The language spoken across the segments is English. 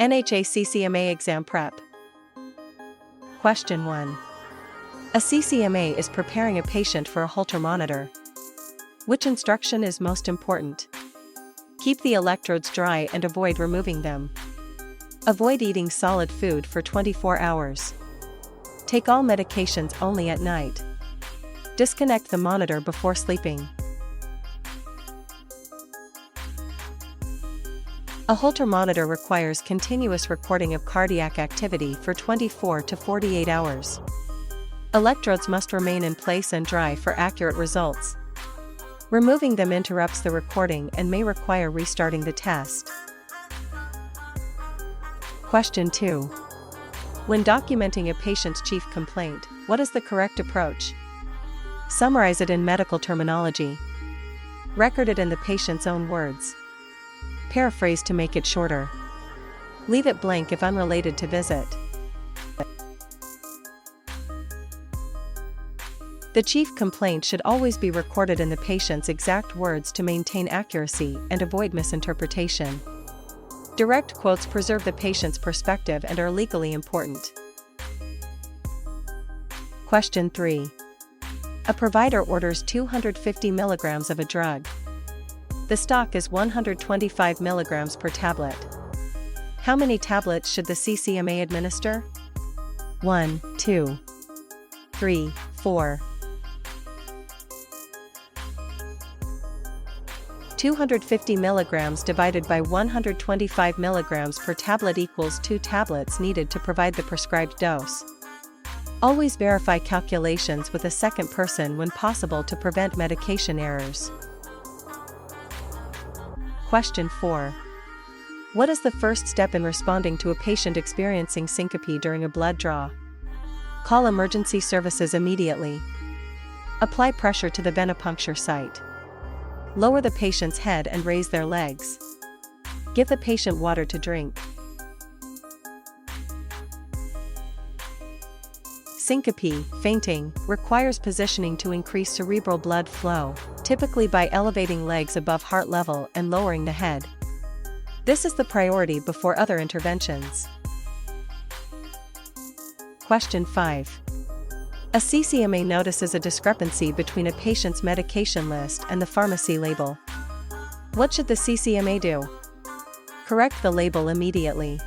NHA CCMA exam prep. Question 1. A CCMA is preparing a patient for a Holter monitor. Which instruction is most important? Keep the electrodes dry and avoid removing them. Avoid eating solid food for 24 hours. Take all medications only at night. Disconnect the monitor before sleeping. A Holter monitor requires continuous recording of cardiac activity for 24 to 48 hours. Electrodes must remain in place and dry for accurate results. Removing them interrupts the recording and may require restarting the test. Question 2. When documenting a patient's chief complaint, what is the correct approach? Summarize it in medical terminology. Record it in the patient's own words. Paraphrase to make it shorter. Leave it blank if unrelated to visit. The chief complaint should always be recorded in the patient's exact words to maintain accuracy and avoid misinterpretation. Direct quotes preserve the patient's perspective and are legally important. Question 3. A provider orders 250 mg of a drug. The stock is 125 mg per tablet. How many tablets should the CCMA administer? 1, 2, 3, 4. 250 mg divided by 125 mg per tablet equals 2 tablets needed to provide the prescribed dose. Always verify calculations with a second person when possible to prevent medication errors. Question 4. What is the first step in responding to a patient experiencing syncope during a blood draw? Call emergency services immediately. Apply pressure to the venipuncture site. Lower the patient's head and raise their legs. Give the patient water to drink. Syncope, fainting, requires positioning to increase cerebral blood flow, typically by elevating legs above heart level and lowering the head. This is the priority before other interventions. Question 5. A CCMA notices a discrepancy between a patient's medication list and the pharmacy label. What should the CCMA do? Correct the label immediately.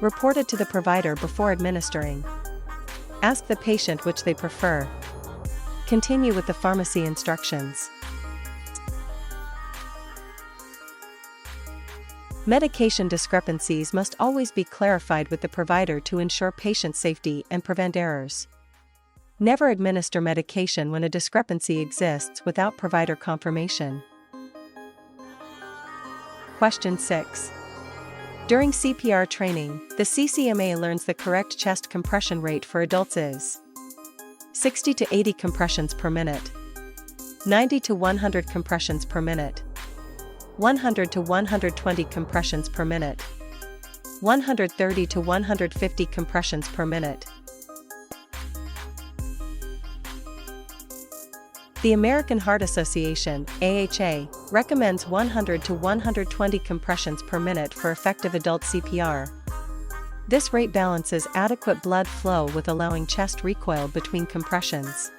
Report it to the provider before administering. Ask the patient which they prefer. Continue with the pharmacy instructions. Medication discrepancies must always be clarified with the provider to ensure patient safety and prevent errors. Never administer medication when a discrepancy exists without provider confirmation. Question 6. During CPR training, the CCMA learns the correct chest compression rate for adults is 60 to 80 compressions per minute, 90 to 100 compressions per minute, 100 to 120 compressions per minute, 130 to 150 compressions per minute. The American Heart Association, AHA, recommends 100 to 120 compressions per minute for effective adult CPR. This rate balances adequate blood flow with allowing chest recoil between compressions.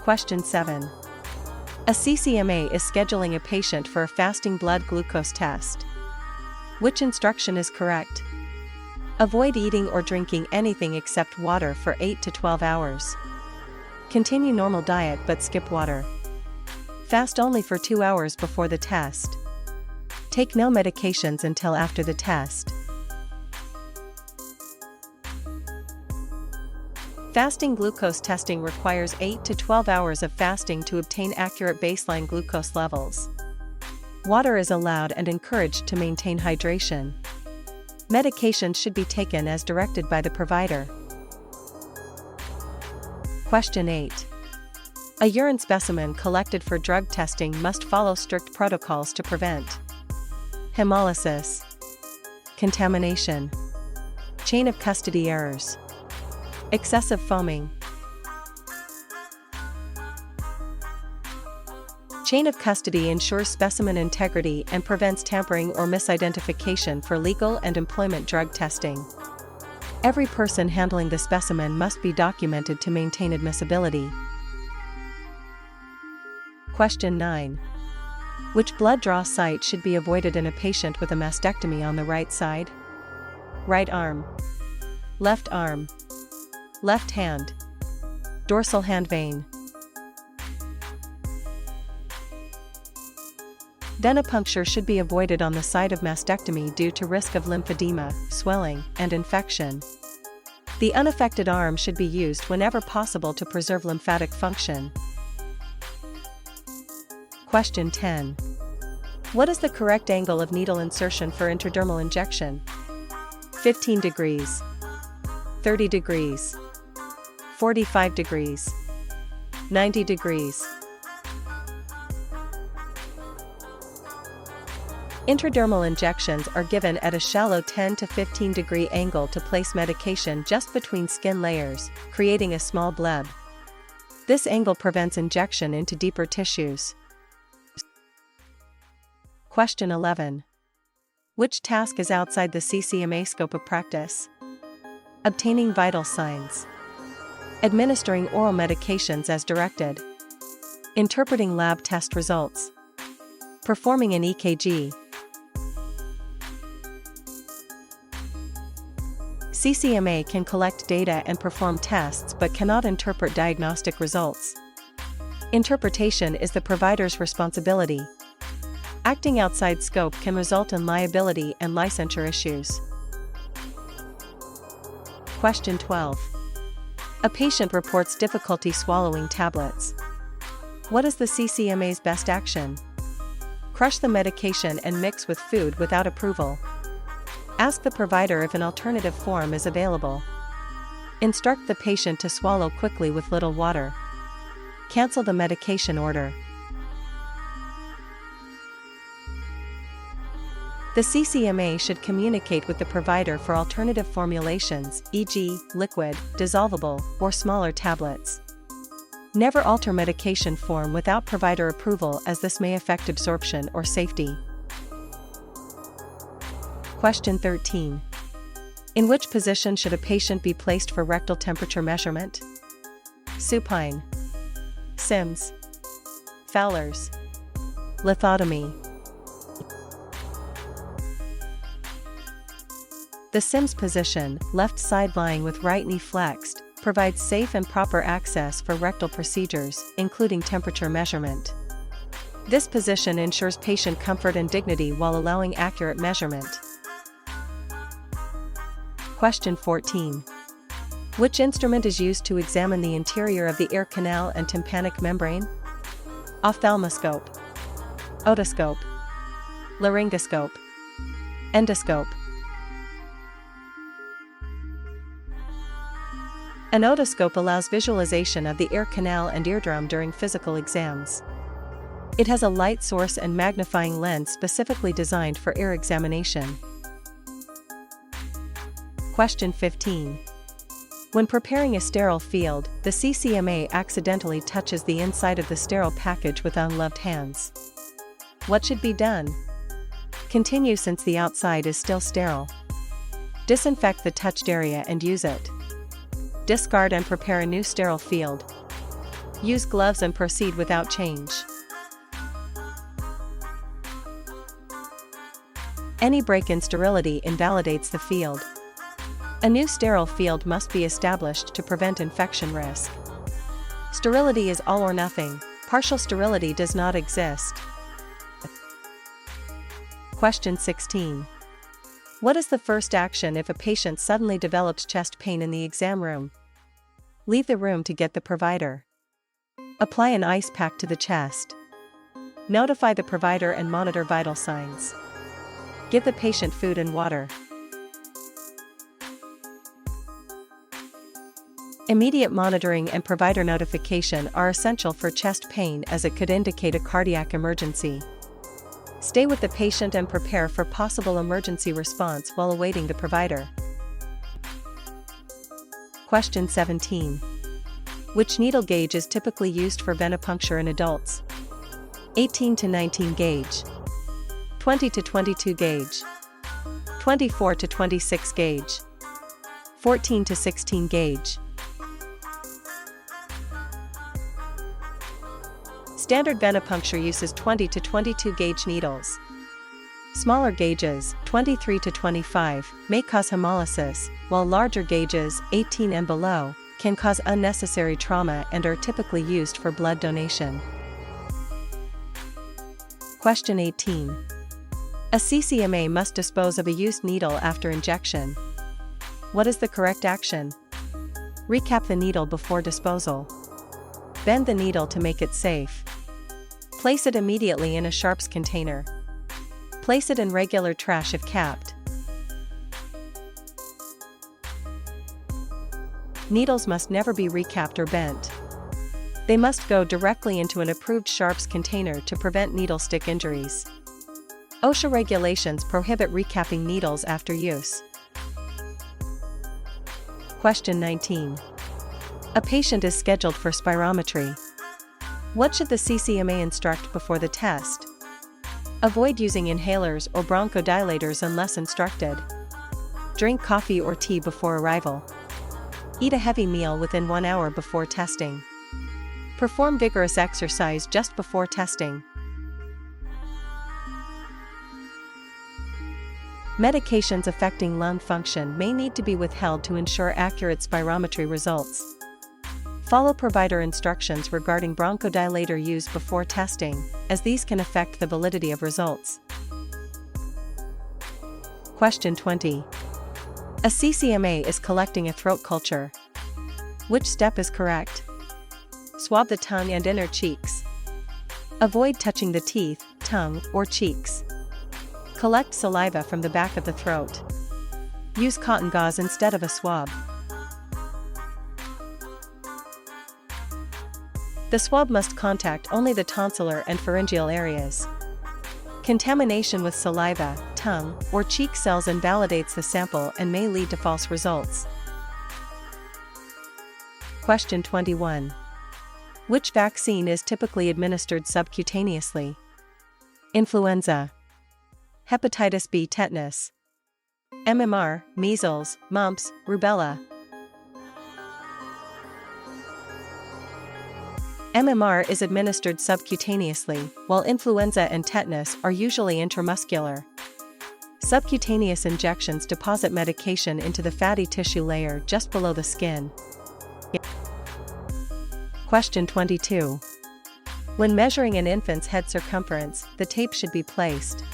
Question 7. A CCMA is scheduling a patient for a fasting blood glucose test. Which instruction is correct? Avoid eating or drinking anything except water for 8 to 12 hours. Continue normal diet but skip water. Fast only for 2 hours before the test. Take no medications until after the test. Fasting glucose testing requires 8 to 12 hours of fasting to obtain accurate baseline glucose levels. Water is allowed and encouraged to maintain hydration. Medications should be taken as directed by the provider. Question 8. A urine specimen collected for drug testing must follow strict protocols to prevent hemolysis, contamination, chain of custody errors, excessive foaming. Chain of custody ensures specimen integrity and prevents tampering or misidentification for legal and employment drug testing. Every person handling the specimen must be documented to maintain admissibility. Question 9. Which blood draw site should be avoided in a patient with a mastectomy on the right side? Right arm, left arm, left hand, dorsal hand vein. Venipuncture should be avoided on the site of mastectomy due to risk of lymphedema, swelling, and infection. The unaffected arm should be used whenever possible to preserve lymphatic function. Question 10. What is the correct angle of needle insertion for intradermal injection? 15 degrees, 30 degrees, 45 degrees, 90 degrees. Intradermal injections are given at a shallow 10 to 15 degree angle to place medication just between skin layers, creating a small bleb. This angle prevents injection into deeper tissues. Question 11. Which task is outside the CCMA scope of practice? Obtaining vital signs. Administering oral medications as directed. Interpreting lab test results. Performing an EKG. CCMA can collect data and perform tests but cannot interpret diagnostic results. Interpretation is the provider's responsibility. Acting outside scope can result in liability and licensure issues. Question 12. A patient reports difficulty swallowing tablets. What is the CCMA's best action? Crush the medication and mix with food without approval. Ask the provider if an alternative form is available. Instruct the patient to swallow quickly with little water. Cancel the medication order. The CCMA should communicate with the provider for alternative formulations, e.g., liquid, dissolvable, or smaller tablets. Never alter medication form without provider approval, as this may affect absorption or safety. Question 13. In which position should a patient be placed for rectal temperature measurement? Supine, Sims, Fowler's, lithotomy. The Sims position, left side lying with right knee flexed, provides safe and proper access for rectal procedures, including temperature measurement. This position ensures patient comfort and dignity while allowing accurate measurement. Question 14. Which instrument is used to examine the interior of the ear canal and tympanic membrane? Ophthalmoscope, otoscope, laryngoscope, endoscope. An otoscope allows visualization of the ear canal and eardrum during physical exams. It has a light source and magnifying lens specifically designed for ear examination. Question 15. When preparing a sterile field, the CCMA accidentally touches the inside of the sterile package with ungloved hands. What should be done? Continue since the outside is still sterile. Disinfect the touched area and use it. Discard and prepare a new sterile field. Use gloves and proceed without change. Any break in sterility invalidates the field. A new sterile field must be established to prevent infection risk. Sterility is all or nothing. Partial sterility does not exist. Question 16. What is the first action if a patient suddenly develops chest pain in the exam room? Leave the room to get the provider. Apply an ice pack to the chest. Notify the provider and monitor vital signs. Give the patient food and water. Immediate monitoring and provider notification are essential for chest pain, as it could indicate a cardiac emergency. Stay with the patient and prepare for possible emergency response while awaiting the provider. Question 17. Which needle gauge is typically used for venipuncture in adults? 18 to 19 gauge, 20 to 22 gauge, 24 to 26 gauge, 14 to 16 gauge. Standard venipuncture uses 20 to 22 gauge needles. Smaller gauges, 23 to 25, may cause hemolysis, while larger gauges, 18 and below, can cause unnecessary trauma and are typically used for blood donation. Question 18. A CCMA must dispose of a used needle after injection. What is the correct action? Recap the needle before disposal. Bend the needle to make it safe. Place it immediately in a sharps container. Place it in regular trash if capped. Needles must never be recapped or bent. They must go directly into an approved sharps container to prevent needle stick injuries. OSHA regulations prohibit recapping needles after use. Question 19. A patient is scheduled for spirometry. What should the CCMA instruct before the test? Avoid using inhalers or bronchodilators unless instructed. Drink coffee or tea before arrival. Eat a heavy meal within 1 hour before testing. Perform vigorous exercise just before testing. Medications affecting lung function may need to be withheld to ensure accurate spirometry results. Follow provider instructions regarding bronchodilator use before testing, as these can affect the validity of results. Question 20. A CCMA is collecting a throat culture. Which step is correct? Swab the tongue and inner cheeks. Avoid touching the teeth, tongue, or cheeks. Collect saliva from the back of the throat. Use cotton gauze instead of a swab. The swab must contact only the tonsillar and pharyngeal areas. Contamination with saliva, tongue, or cheek cells invalidates the sample and may lead to false results. Question 21. Which vaccine is typically administered subcutaneously? Influenza, hepatitis B, tetanus, MMR, measles, mumps, rubella. MMR is administered subcutaneously, while influenza and tetanus are usually intramuscular. Subcutaneous injections deposit medication into the fatty tissue layer just below the skin. Question 22. When measuring an infant's head circumference, the tape should be placed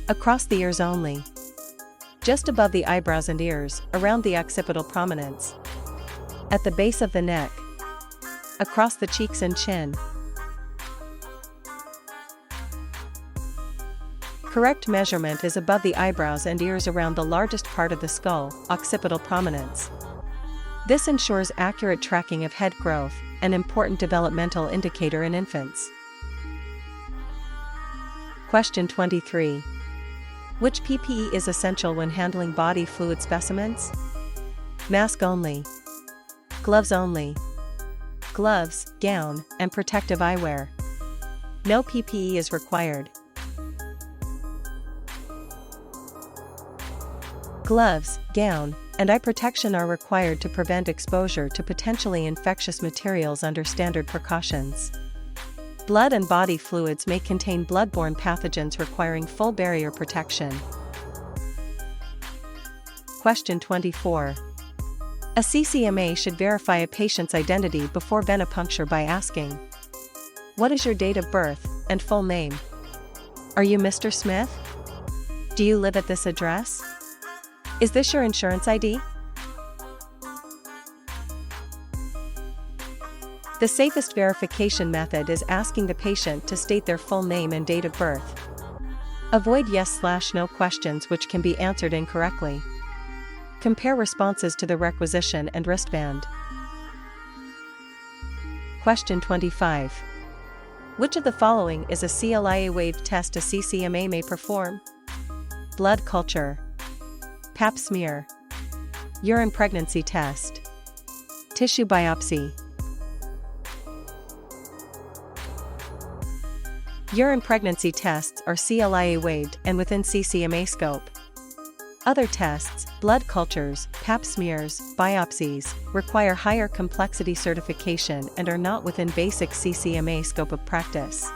across the ears only, just above the eyebrows and ears, around the occipital prominence, at the base of the neck, across the cheeks and chin. Correct measurement is above the eyebrows and ears around the largest part of the skull, occipital prominence. This ensures accurate tracking of head growth, an important developmental indicator in infants. Question 23. Which PPE is essential when handling body fluid specimens? Mask only. Gloves only. Gloves, gown, and protective eyewear. No PPE is required. Gloves, gown, and eye protection are required to prevent exposure to potentially infectious materials under standard precautions. Blood and body fluids may contain bloodborne pathogens requiring full barrier protection. Question 24. A CCMA should verify a patient's identity before venipuncture by asking, what is your date of birth and full name? Are you Mr. Smith? Do you live at this address? Is this your insurance ID? The safest verification method is asking the patient to state their full name and date of birth. Avoid yes/no questions which can be answered incorrectly. Compare responses to the requisition and wristband. Question 25. Which of the following is a CLIA waived test a CCMA may perform? Blood culture, Pap smear, urine pregnancy test, tissue biopsy. Urine pregnancy tests are CLIA waived and within CCMA scope. Other tests, blood cultures, pap smears, biopsies, require higher complexity certification and are not within basic CCMA scope of practice.